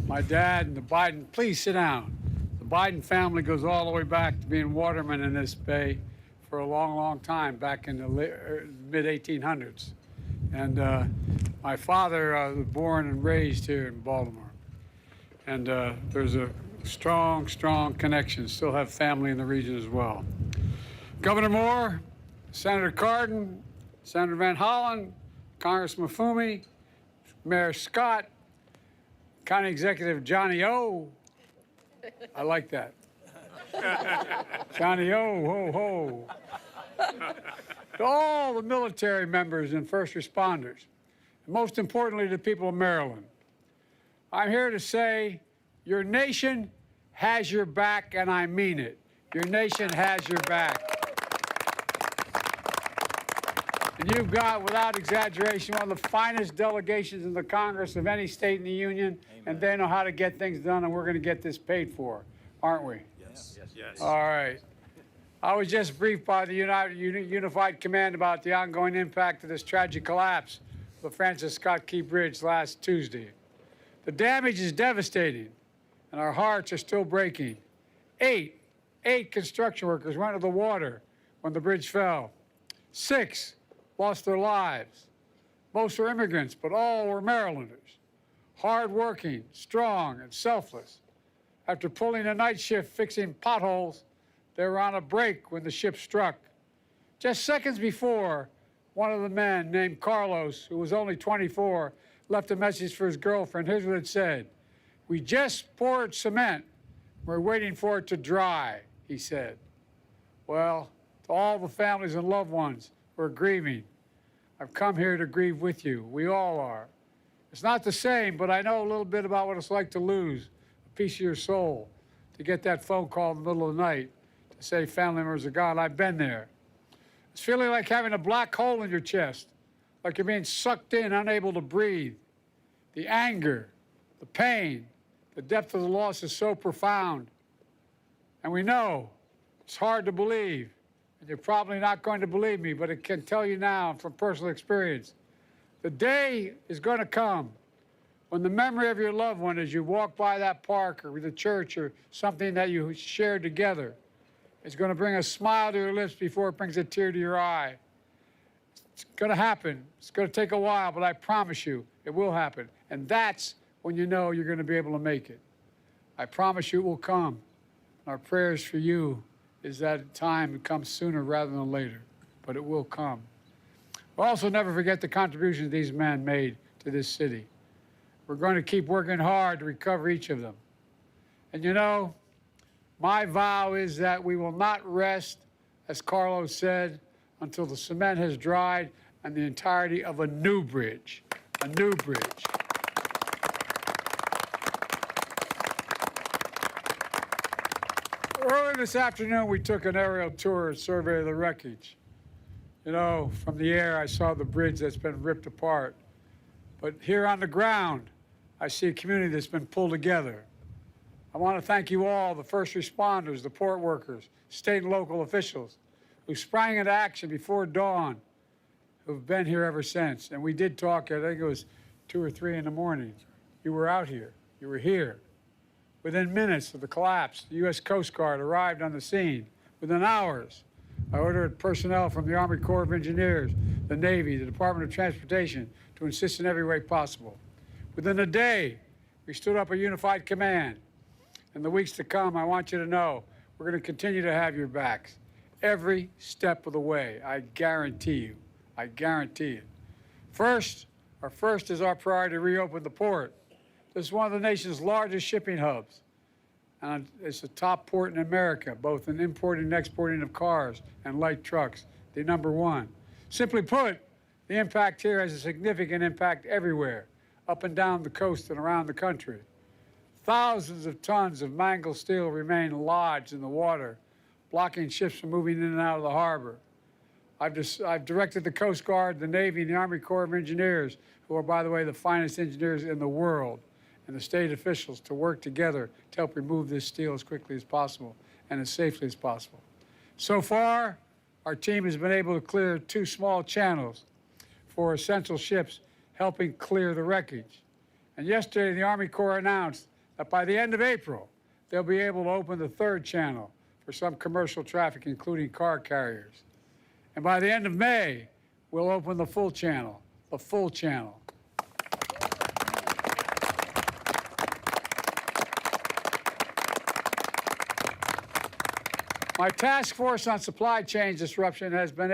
My dad and the Biden, please sit down. The Biden family goes all the way back to being watermen in this bay for a long, long time, back in the mid-1800s. And my father was born and raised here in Baltimore. And there's a strong, strong connection. Still have family in the region as well. Governor Moore, Senator Cardin, Senator Van Hollen, Congressman Fumey, Mayor Scott, County Executive Johnny O. I like that. Johnny O, ho, ho. To all the military members and first responders, and most importantly, the people of Maryland, I'm here to say your nation has your back, and I mean it. Your nation has your back. And you've got, without exaggeration, one of the finest delegations in the Congress of any state in the Union. Amen. And they know how to get things done, and we're going to get this paid for, aren't we? Yes. Yes. Yes. All right. I was just briefed by the Unified Command about the ongoing impact of this tragic collapse of the Francis Scott Key Bridge last Tuesday. The damage is devastating, and our hearts are still breaking. Eight construction workers went into the water when the bridge fell. 6 lost their lives. Most were immigrants, but all were Marylanders. Hard-working, strong, and selfless. After pulling a night shift fixing potholes, they were on a break when the ship struck. Just seconds before, one of the men, named Carlos, who was only 24, left a message for his girlfriend. Here's what it said. "We just poured cement. We're waiting for it to dry," he said. Well, to all the families and loved ones who are grieving, I've come here to grieve with you. We all are. It's not the same, but I know a little bit about what it's like to lose a piece of your soul, to get that phone call in the middle of the night to say family members are gone. I've been there. It's feeling like having a black hole in your chest, like you're being sucked in, unable to breathe. The anger, the pain, the depth of the loss is so profound. And we know it's hard to believe, and you're probably not going to believe me, but I can tell you now from personal experience, the day is going to come when the memory of your loved one as you walk by that park or the church or something that you shared together is going to bring a smile to your lips before it brings a tear to your eye. It's going to happen. It's going to take a while, but I promise you it will happen. And that's when you know you're going to be able to make it. I promise you it will come. Our prayers for you is that time comes sooner rather than later, but it will come. We'll also never forget the contributions these men made to this city. We're going to keep working hard to recover each of them. And you know, my vow is that we will not rest, as Carlos said, until the cement has dried and the entirety of a new bridge. A new bridge. Earlier this afternoon, we took an aerial tour and survey of the wreckage. You know, from the air, I saw the bridge that's been ripped apart. But here on the ground, I see a community that's been pulled together. I want to thank you all, the first responders, the port workers, state and local officials, who sprang into action before dawn, who've been here ever since. And we did talk, I think it was 2 or 3 in the morning. You were out here. You were here. Within minutes of the collapse, the U.S. Coast Guard arrived on the scene. Within hours, I ordered personnel from the Army Corps of Engineers, the Navy, the Department of Transportation to assist in every way possible. Within a day, we stood up a unified command. In the weeks to come, I want you to know we're going to continue to have your backs every step of the way. I guarantee you. I guarantee it. First is our priority to reopen the port. This is one of the nation's largest shipping hubs. And it's the top port in America, both in importing and exporting of cars and light trucks, the #1. Simply put, the impact here has a significant impact everywhere, up and down the coast and around the country. Thousands of tons of mangled steel remain lodged in the water, blocking ships from moving in and out of the harbor. I've directed the Coast Guard, the Navy, and the Army Corps of Engineers, who are, by the way, the finest engineers in the world, and the state officials to work together to help remove this steel as quickly as possible and as safely as possible. So far, our team has been able to clear 2 small channels for essential ships, helping clear the wreckage. And yesterday, the Army Corps announced that by the end of April, they'll be able to open the third channel for some commercial traffic, including car carriers. And by the end of May, we'll open the full channel, the full channel. My task force on supply chain disruption has been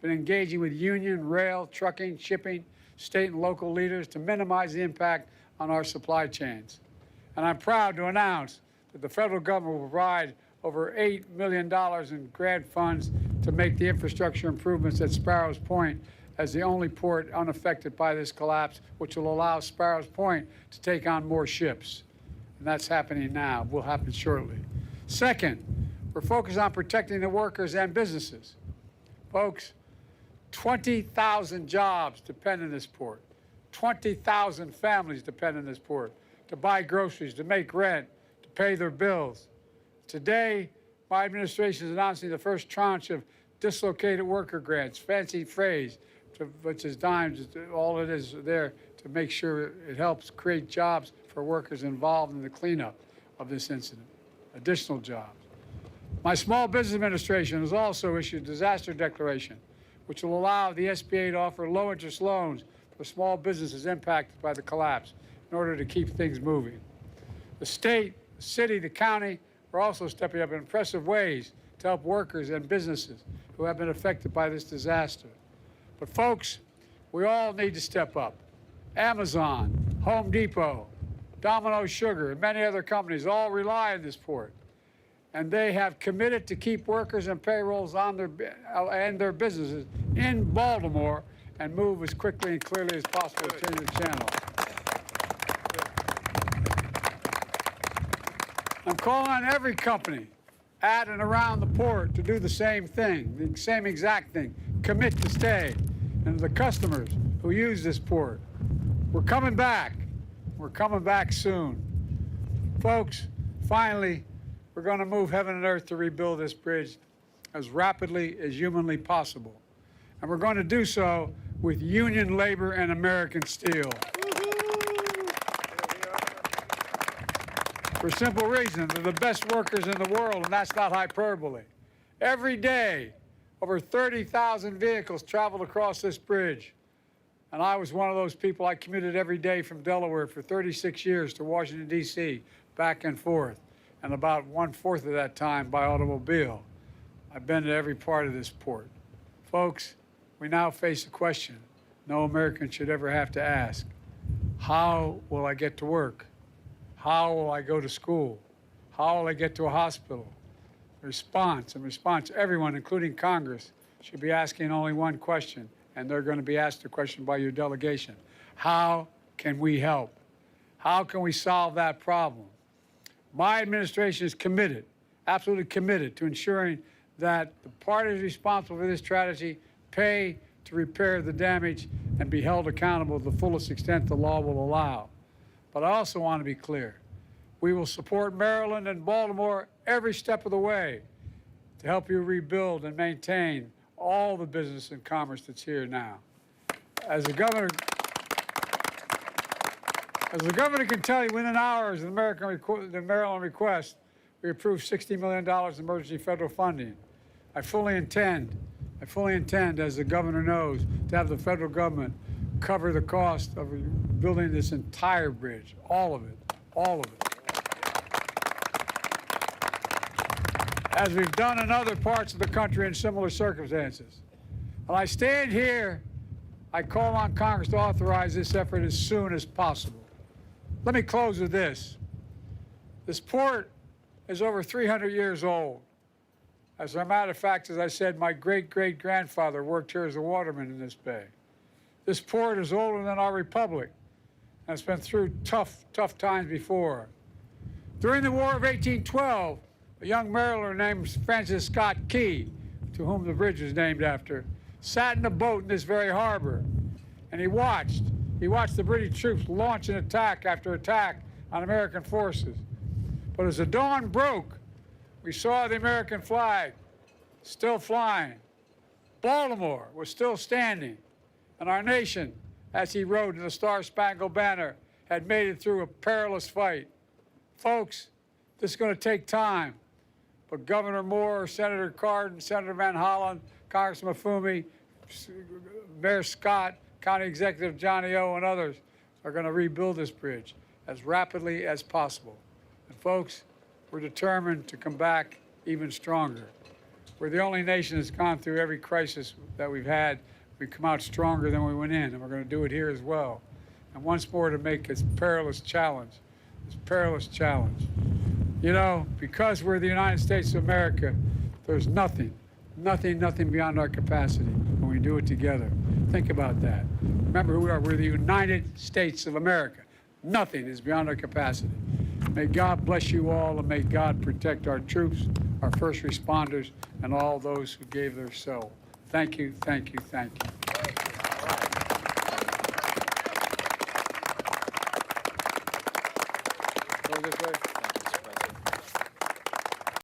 engaging with union, rail, trucking, shipping, state and local leaders to minimize the impact on our supply chains. And I'm proud to announce that the federal government will provide over $8 million in grant funds to make the infrastructure improvements at Sparrows Point as the only port unaffected by this collapse, which will allow Sparrows Point to take on more ships. And that's happening now, will happen shortly. Second, we're focused on protecting the workers and businesses. Folks, 20,000 jobs depend on this port. 20,000 families depend on this port to buy groceries, to make rent, to pay their bills. Today, my administration is announcing the first tranche of dislocated worker grants, fancy phrase, which is dimes. All it is there to make sure it helps create jobs for workers involved in the cleanup of this incident, additional jobs. My Small Business Administration has also issued a disaster declaration, which will allow the SBA to offer low-interest loans for small businesses impacted by the collapse in order to keep things moving. The state, the city, the county are also stepping up in impressive ways to help workers and businesses who have been affected by this disaster. But folks, we all need to step up. Amazon, Home Depot, Domino Sugar, and many other companies all rely on this port. And they have committed to keep workers and payrolls on their businesses in Baltimore and move as quickly and clearly as possible to change the channel. I'm calling on every company at and around the port to do the same thing, the same exact thing, commit to stay. And the customers who use this port, we're coming back. We're coming back soon. Folks, finally, we're going to move heaven and earth to rebuild this bridge as rapidly as humanly possible. And we're going to do so with union labor and American steel. For a simple reason, they're the best workers in the world, and that's not hyperbole. Every day, over 30,000 vehicles traveled across this bridge. And I was one of those people. I commuted every day from Delaware for 36 years to Washington, D.C., back and forth, and about 1/4 of that time by automobile. I've been to every part of this port. Folks, we now face a question no American should ever have to ask. How will I get to work? How will I go to school? How will I get to a hospital? Response, everyone, including Congress, should be asking only one question, and they're going to be asked a question by your delegation. How can we help? How can we solve that problem? My administration is committed, absolutely committed, to ensuring that the parties responsible for this tragedy pay to repair the damage and be held accountable to the fullest extent the law will allow. But I also want to be clear. We will support Maryland and Baltimore every step of the way to help you rebuild and maintain all the business and commerce that's here now. As the governor can tell you, within hours of the Maryland request, we approved $60 million in emergency federal funding. I fully intend, as the governor knows, to have the federal government cover the cost of building this entire bridge, all of it, all of it. As we've done in other parts of the country in similar circumstances. When I stand here, I call on Congress to authorize this effort as soon as possible. Let me close with this. This port is over 300 years old. As a matter of fact, as I said, my great-great-grandfather worked here as a waterman in this bay. This port is older than our republic, and it's been through tough times before. During the War of 1812, a young mariner named Francis Scott Key, to whom the bridge was named after, sat in a boat in this very harbor, and he watched the British troops launch an attack after attack on American forces. But as the dawn broke, we saw the American flag still flying. Baltimore was still standing, and our nation, as he rode in the Star-Spangled Banner, had made it through a perilous fight. Folks, this is going to take time, but Governor Moore, Senator Cardin, Senator Van Hollen, Congressman Mafumi, Mayor Scott, County Executive Johnny O, and others are going to rebuild this bridge as rapidly as possible. And folks, we're determined to come back even stronger. We're the only nation that's gone through every crisis that we've had. We've come out stronger than we went in, and we're going to do it here as well. And once more, to make this perilous challenge. You know, because we're the United States of America, there's nothing beyond our capacity when we do it together. Think about that. Remember who we are. We're the United States of America. Nothing is beyond our capacity. May God bless you all, and may God protect our troops, our first responders, and all those who gave their soul. Thank you, thank you, thank you. Go this way.